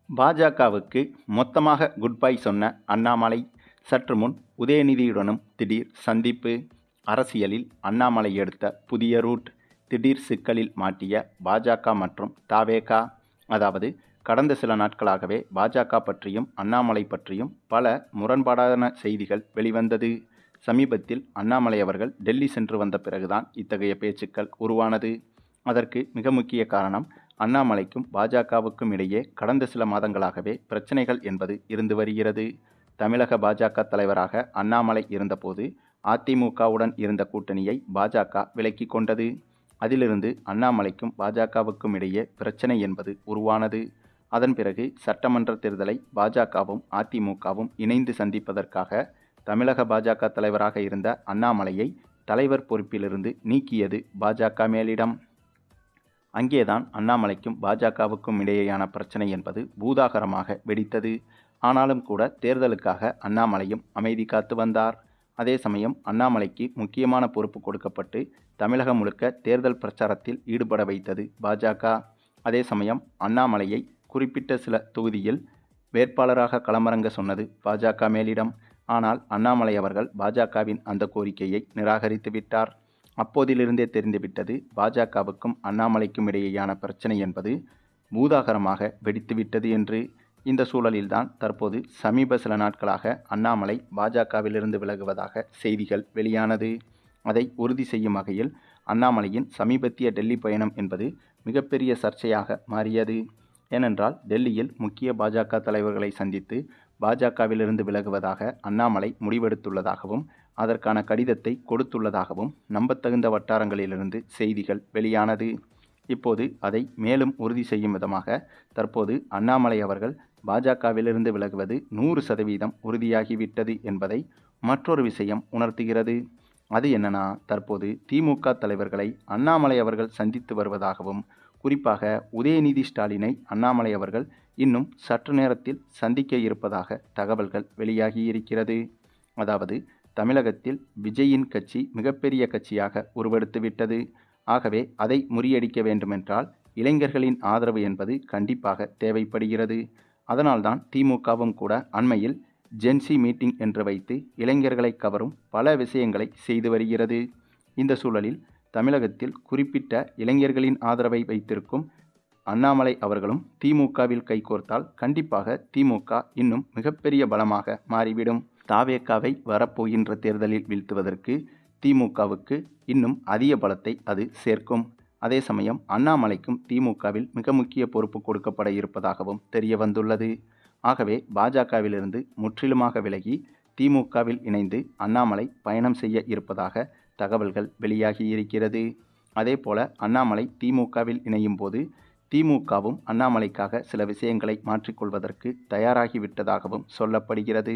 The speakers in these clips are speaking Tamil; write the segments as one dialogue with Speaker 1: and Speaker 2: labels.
Speaker 1: பாஜகவுக்கு மொத்தமாக குட் பை சொன்ன அண்ணாமலை சற்று முன் உதயநிதியுடனும் திடீர் சந்திப்பு. அரசியலில் அண்ணாமலை எடுத்த புதிய ரூட் திடீர் சிக்கலில் மாட்டிய பாஜக மற்றும் தவேகா. அதாவது கடந்த சில நாட்களாகவே பாஜக பற்றியும் அண்ணாமலை பற்றியும் பல முரண்பாடான செய்திகள் வெளிவந்தது. சமீபத்தில் அண்ணாமலை அவர்கள் டெல்லி சென்று வந்த பிறகுதான் இத்தகைய பேச்சுக்கள் உருவானது. அதற்கு மிக முக்கிய காரணம் அண்ணாமலைக்கும் பாஜகவுக்கும் இடையே கடந்த சில மாதங்களாகவே பிரச்சனைகள் என்பது இருந்து வருகிறது. தமிழக பாஜக தலைவராக அண்ணாமலை இருந்தபோது அதிமுகவுடன் இருந்த கூட்டணியை பாஜக விலக்கி கொண்டது. அதிலிருந்து அண்ணாமலைக்கும் பாஜகவுக்கும் இடையே பிரச்சனை என்பது உருவானது. அதன் பிறகு சட்டமன்ற தேர்தலை பாஜகவும் அதிமுகவும் இணைந்து சந்திப்பதற்காக தமிழக பாஜக தலைவராக இருந்த அண்ணாமலையை தலைவர் பொறுப்பிலிருந்து நீக்கியது பாஜக மேலிடம். அங்கேதான் அண்ணாமலைக்கும் பாஜகவுக்கும் இடையேயான பிரச்சனை என்பது பூதாகரமாக வெடித்தது. ஆனாலும் கூட தேர்தலுக்காக அண்ணாமலையும் அமைதி காத்து வந்தார். அதே சமயம் அண்ணாமலைக்கு முக்கியமான பொறுப்பு கொடுக்கப்பட்டு தமிழகம் முழுக்க தேர்தல் பிரச்சாரத்தில் ஈடுபட வைத்தது பாஜக. அதே சமயம் அண்ணாமலையை குறிப்பிட்ட சில தொகுதியில் வேட்பாளராக களமிறங்க சொன்னது பாஜக மேலிடம். ஆனால் அண்ணாமலை அவர்கள் பாஜகவின் அந்த கோரிக்கையை நிராகரித்து விட்டார். அப்போதிலிருந்தே தெரிந்துவிட்டது பாஜகவுக்கும் அண்ணாமலைக்கும் இடையேயான பிரச்சனை என்பது பூதாகரமாக வெடித்துவிட்டது என்று. இந்த சூழலில்தான் தற்போது சமீப சில நாட்களாக அண்ணாமலை பாஜகவிலிருந்து விலகுவதாக செய்திகள் வெளியானது. அதை உறுதி செய்யும் வகையில் அண்ணாமலையின் சமீபத்திய டெல்லி பயணம் என்பது மிகப்பெரிய சர்ச்சையாக மாறியது. ஏனென்றால் டெல்லியில் முக்கிய பாஜக தலைவர்களை சந்தித்து பாஜகவிலிருந்து விலகுவதாக அண்ணாமலை முடிவெடுத்துள்ளதாகவும் அதற்கான கடிதத்தை கொடுத்துள்ளதாகவும் நம்பத்தகுந்த வட்டாரங்களிலிருந்து செய்திகள் வெளியானது. இப்போது அதை மேலும் உறுதி செய்யும் விதமாக தற்போது அண்ணாமலை அவர்கள் பாஜகவிலிருந்து விலகுவது 100% உறுதியாகிவிட்டது என்பதை மற்றொரு விஷயம் உணர்த்துகிறது. அது என்னன்னா, தற்போது திமுக தலைவர்களை அண்ணாமலை அவர்கள் சந்தித்து வருவதாகவும் குறிப்பாக உதயநிதி ஸ்டாலினை அண்ணாமலை அவர்கள் இன்னும் சற்று நேரத்தில் சந்திக்க இருப்பதாக தகவல்கள் வெளியாகியிருக்கிறது. அதாவது தமிழகத்தில் விஜயின் கட்சி மிகப்பெரிய கட்சியாக உருவெடுத்துவிட்டது. ஆகவே அதை முறியடிக்க வேண்டுமென்றால் இளைஞர்களின் ஆதரவு என்பது கண்டிப்பாக தேவைப்படுகிறது. அதனால்தான் திமுகவும் கூட அண்மையில் ஜென்சி மீட்டிங் என்று வைத்து இளைஞர்களை கவரும் பல விஷயங்களை செய்து வருகிறது. இந்த சூழலில் தமிழகத்தில் குறிப்பிட்ட இளைஞர்களின் ஆதரவை வைத்திருக்கும் அண்ணாமலை அவர்களும் திமுகவில் கைகோர்த்தால் கண்டிப்பாக திமுக இன்னும் மிகப்பெரிய பலமாக மாறிவிடும். தவேகாவை வரப்போகின்ற தேர்தலில் வீழ்த்துவதற்கு திமுகவுக்கு இன்னும் அதிக பலத்தை அது சேர்க்கும். அதே சமயம் அண்ணாமலைக்கும் திமுகவில் மிக முக்கிய பொறுப்பு கொடுக்கப்பட இருப்பதாகவும் தெரிய வந்துள்ளது. ஆகவே பாஜகவிலிருந்து முற்றிலுமாக விலகி திமுகவில் இணைந்து அண்ணாமலை பயணம் செய்ய இருப்பதாக தகவல்கள் வெளியாகியிருக்கிறது. அதேபோல அண்ணாமலை திமுகவில் இணையும் போது திமுகவும் அண்ணாமலைக்காக சில விஷயங்களை மாற்றிக்கொள்வதற்கு தயாராகிவிட்டதாகவும் சொல்லப்படுகிறது.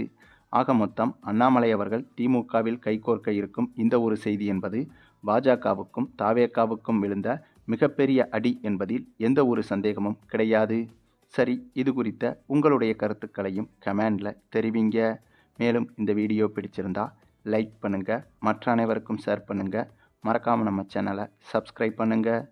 Speaker 1: ஆக மொத்தம் அண்ணாமலை அவர்கள் திமுகவில் கைகோர்க்க இருக்கும் இந்த ஒரு செய்தி என்பது பாஜகவுக்கும் தவேகாவுக்கும் விழுந்த மிகப்பெரிய அடி என்பதில் எந்த ஒரு சந்தேகமும் கிடையாது. சரி, இது குறித்த உங்களுடைய கருத்துக்களையும் கமெண்டில் தெரிவிங்க. மேலும் இந்த வீடியோ பிடிச்சிருந்தா லைக் பண்ணுங்கள், மற்ற அனைவருக்கும் ஷேர் பண்ணுங்கள், மறக்காமல் நம்ம சேனலை சப்ஸ்கிரைப் பண்ணுங்கள்.